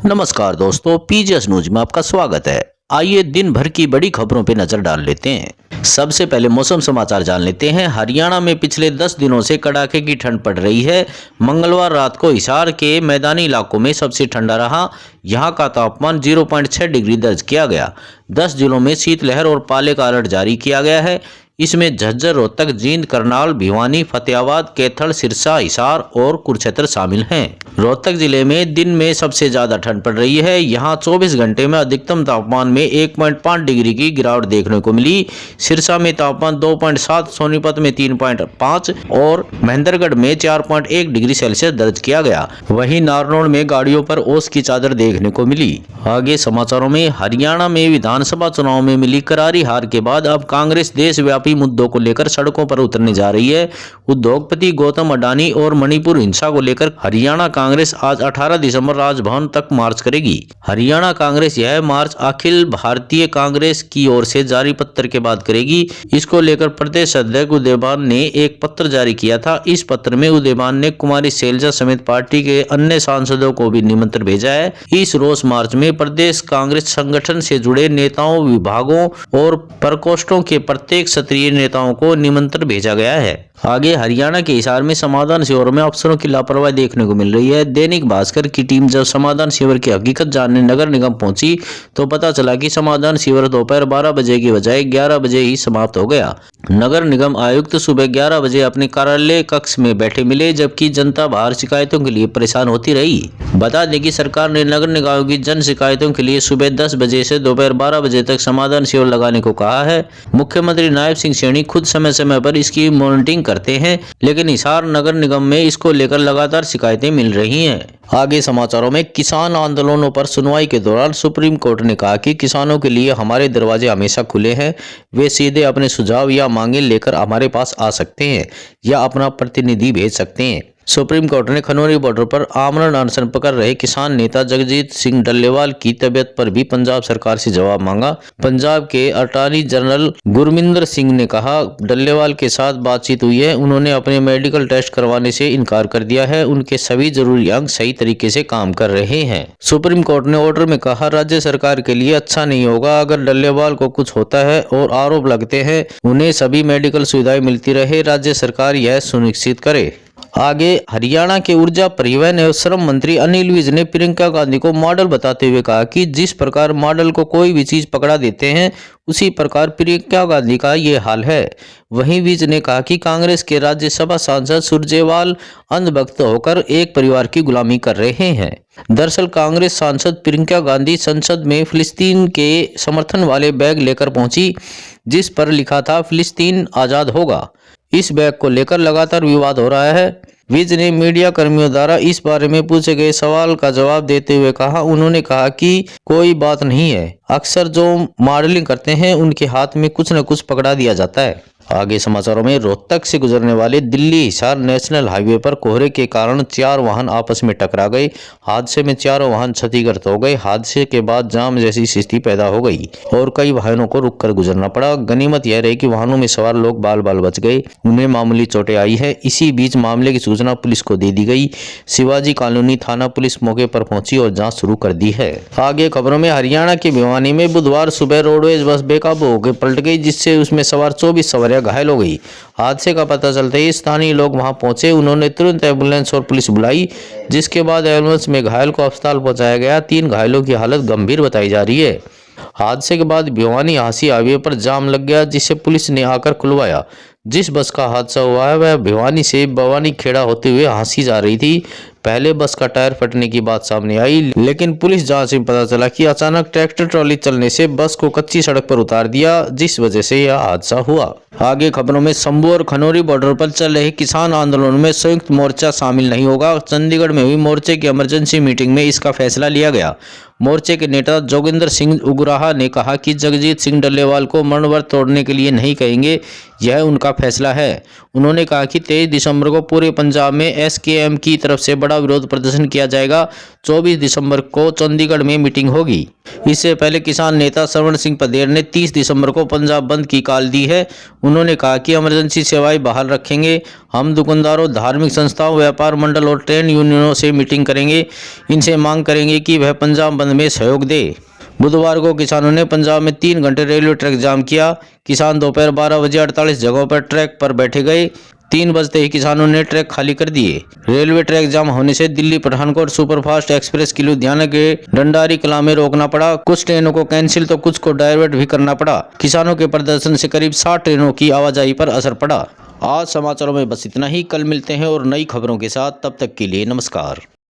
नमस्कार दोस्तों, PGS news में आपका स्वागत है। आइए दिन भर की बड़ी खबरों पर नजर डाल लेते हैं। सबसे पहले मौसम समाचार जान लेते हैं। हरियाणा में पिछले 10 दिनों से कड़ाके की ठंड पड़ रही है। मंगलवार रात को हिसार के मैदानी इलाकों में सबसे ठंडा रहा। यहां का तापमान 0.6 डिग्री दर्ज किया गया। 10 जिलों में शीतलहर और पाले का अलर्ट जारी किया गया है। इसमें झज्जर, रोहतक, जींद, करनाल, भिवानी, फतेहाबाद, कैथल, सिरसा, हिसार और कुरुक्षेत्र शामिल हैं। रोहतक जिले में दिन में सबसे ज्यादा ठंड पड़ रही है। यहां 24 घंटे में अधिकतम तापमान में 1.5 डिग्री की गिरावट देखने को मिली। सिरसा में तापमान 2.7, सोनीपत में 3.5 और महेंद्रगढ़ में 4.1 डिग्री सेल्सियस दर्ज किया गया। वहीं नारनौल में गाड़ियों पर ओस की चादर देखने को मिली। आगे समाचारों में, हरियाणा में विधानसभा चुनाव में मिली करारी हार के बाद अब कांग्रेस देशव्यापी मुद्दों को लेकर सड़कों पर उतरने जा रही है। उद्योगपति गौतम अडानी और मणिपुर हिंसा को लेकर हरियाणा कांग्रेस आज 18 दिसंबर राजभवन तक मार्च करेगी। हरियाणा कांग्रेस यह मार्च अखिल भारतीय कांग्रेस की ओर से जारी पत्र के बाद करेगी। इसको लेकर प्रदेश अध्यक्ष उदयभान ने एक पत्र जारी किया था। इस पत्र में उदयभान ने कुमारी शैलजा समेत पार्टी के अन्य सांसदों को भी निमंत्रण भेजा है। इस रोष मार्च में प्रदेश कांग्रेस संगठन से जुड़े नेताओं, विभागों और प्रकोष्ठों के प्रत्येक क्षेत्रीय नेताओं को निमंत्रण भेजा गया है। आगे, हरियाणा के हिसार में समाधान शिविरों में अफसरों की लापरवाही देखने को मिल रही है। दैनिक भास्कर की टीम जब समाधान शिविर की हकीकत जानने नगर निगम पहुंची तो पता चला कि समाधान शिविर दोपहर 12 बजे की बजाय 11 बजे ही समाप्त हो गया। नगर निगम आयुक्त सुबह 11 बजे अपने कार्यालय कक्ष में बैठे मिले, जबकि जनता बाहर शिकायतों के लिए परेशान होती रही। बता दें कि सरकार ने नगर निकायों की जन शिकायतों के लिए सुबह 10 बजे से दोपहर 12 बजे तक समाधान शिविर लगाने को कहा है। मुख्यमंत्री नायब सिंह सैनी खुद समय समय पर इसकी मॉनिटरिंग करते हैं, लेकिन हिसार नगर निगम में इसको लेकर लगातार शिकायतें मिल रही हैं। आगे समाचारों में, किसान आंदोलनों पर सुनवाई के दौरान सुप्रीम कोर्ट ने कहा कि किसानों के लिए हमारे दरवाजे हमेशा खुले हैं। वे सीधे अपने सुझाव या मांगे लेकर हमारे पास आ सकते हैं या अपना प्रतिनिधि भेज सकते हैं। सुप्रीम कोर्ट ने खनौरी बॉर्डर पर आमरण अनशन पकड़ रहे किसान नेता जगजीत सिंह डल्लेवाल की तबीयत पर भी पंजाब सरकार से जवाब मांगा। पंजाब के अटॉर्नी जनरल गुरमिंदर सिंह ने कहा, डल्लेवाल के साथ बातचीत हुई है। उन्होंने अपने मेडिकल टेस्ट करवाने से इनकार कर दिया है। उनके सभी जरूरी अंग सही तरीके से काम कर रहे हैं। सुप्रीम कोर्ट ने ऑर्डर में कहा, राज्य सरकार के लिए अच्छा नहीं होगा अगर डल्लेवाल को कुछ होता है और आरोप लगते हैं। उन्हें सभी मेडिकल सुविधाएं मिलती रहे। राज्य सरकार यह सुनिश्चित करे। आगे, हरियाणा के ऊर्जा, परिवहन एवं श्रम मंत्री अनिल विज ने प्रियंका गांधी को मॉडल बताते हुए कहा कि जिस प्रकार मॉडल को कोई भी चीज पकड़ा देते हैं, उसी प्रकार प्रियंका गांधी का ये हाल है। वहीं विज ने कहा कि कांग्रेस के राज्यसभा सांसद सुरजेवाल अंधभक्त होकर एक परिवार की गुलामी कर रहे हैं। दरअसल कांग्रेस सांसद प्रियंका गांधी संसद में फिलिस्तीन के समर्थन वाले बैग लेकर पहुंची, जिस पर लिखा था फिलिस्तीन आजाद होगा। इस बैग को लेकर लगातार विवाद हो रहा है। विज ने मीडिया कर्मियों द्वारा इस बारे में पूछे गए सवाल का जवाब देते हुए कहा, उन्होंने कहा कि कोई बात नहीं है। अक्सर जो मॉडलिंग करते हैं उनके हाथ में कुछ न कुछ पकड़ा दिया जाता है। आगे समाचारों में, रोहतक से गुजरने वाले दिल्ली हिसार नेशनल हाईवे पर कोहरे के कारण 4 वाहन आपस में टकरा गए। हादसे में चारों वाहन क्षतिग्रस्त हो गए। हादसे के बाद जाम जैसी स्थिति पैदा हो गई और कई वाहनों को रुककर गुजरना पड़ा। गनीमत यह रही कि वाहनों में सवार लोग बाल बाल बच गए। उन्हें मामूली चोटें आई है। इसी बीच मामले की सूचना पुलिस को दे दी गई। शिवाजी कॉलोनी थाना पुलिस मौके पर पहुंची और जाँच शुरू कर दी है। आगे खबरों में, हरियाणा के भिवानी में बुधवार सुबह रोडवेज बस बेकाबू होकर पलट गई, जिससे उसमें सवार 24 सवारियां घायल हो गई। हादसे का पता चलते ही स्थानीय लोग वहां पहुंचे। उन्होंने तुरंत एम्बुलेंस और पुलिस बुलाई, जिसके बाद एम्बुलेंस में घायल को अस्पताल पहुंचाया गया। 3 घायलों की हालत गंभीर बताई जा रही है। हादसे के बाद भिवानी हांसी हाईवे पर जाम लग गया, जिसे पुलिस ने आकर खुलवाया। जिस बस का हादसा हुआ है वह भिवानी से भवानी खेड़ा होते हुए हांसी जा रही थी। पहले बस का टायर फटने की बात सामने आई, लेकिन पुलिस जांच में पता चला कि अचानक ट्रैक्टर ट्रॉली चलने से बस को कच्ची सड़क पर उतार दिया, जिस वजह से यह हादसा हुआ। आगे खबरों में, शंभू और खनौरी बॉर्डर पर चल रहे किसान आंदोलन में संयुक्त मोर्चा शामिल नहीं होगा। चंडीगढ़ में हुई मोर्चे की इमरजेंसी मीटिंग में इसका फैसला लिया गया। मोर्चे के नेता जोगिंदर सिंह उगराहा ने कहा कि जगजीत सिंह डल्लेवाल को मरणव्रत तोड़ने के लिए नहीं कहेंगे, यह उनका फैसला है। उन्होंने कहा कि 23 दिसंबर को पूरे पंजाब में एसकेएम की तरफ से बड़ा बड़ा विरोध प्रदर्शन किया जाएगा। 24 दिसंबर को चंडीगढ़ में मीटिंग होगी। इससे पहले किसान नेता सरवण सिंह पदेर ने 30 दिसंबर को पंजाब बंद की कॉल दी है। उन्होंने कहा कि इमरजेंसी सेवाएं बहाल रखेंगे। हम दुकानदारों, धार्मिक संस्थाओं, व्यापार मंडल और ट्रेड यूनियनों से मीटिंग करेंगे। इनसे मांग करेंगे कि वह पंजाब बंद में सहयोग दे। बुधवार को किसानों ने पंजाब में 3 घंटे रेलवे ट्रैक जाम किया। किसान दोपहर 12 बजे 48 जगहों पर ट्रैक पर बैठे गए। 3 बजते ही किसानों ने ट्रैक खाली कर दिए। रेलवे ट्रैक जाम होने से दिल्ली पठानकोट सुपरफास्ट एक्सप्रेस की लुधियाना के डंडारी कला में रोकना पड़ा। कुछ ट्रेनों को कैंसिल तो कुछ को डाइवर्ट भी करना पड़ा। किसानों के प्रदर्शन से करीब 60 ट्रेनों की आवाजाही पर असर पड़ा। आज समाचारों में बस इतना ही। कल मिलते हैं और नई खबरों के साथ। तब तक के लिए नमस्कार।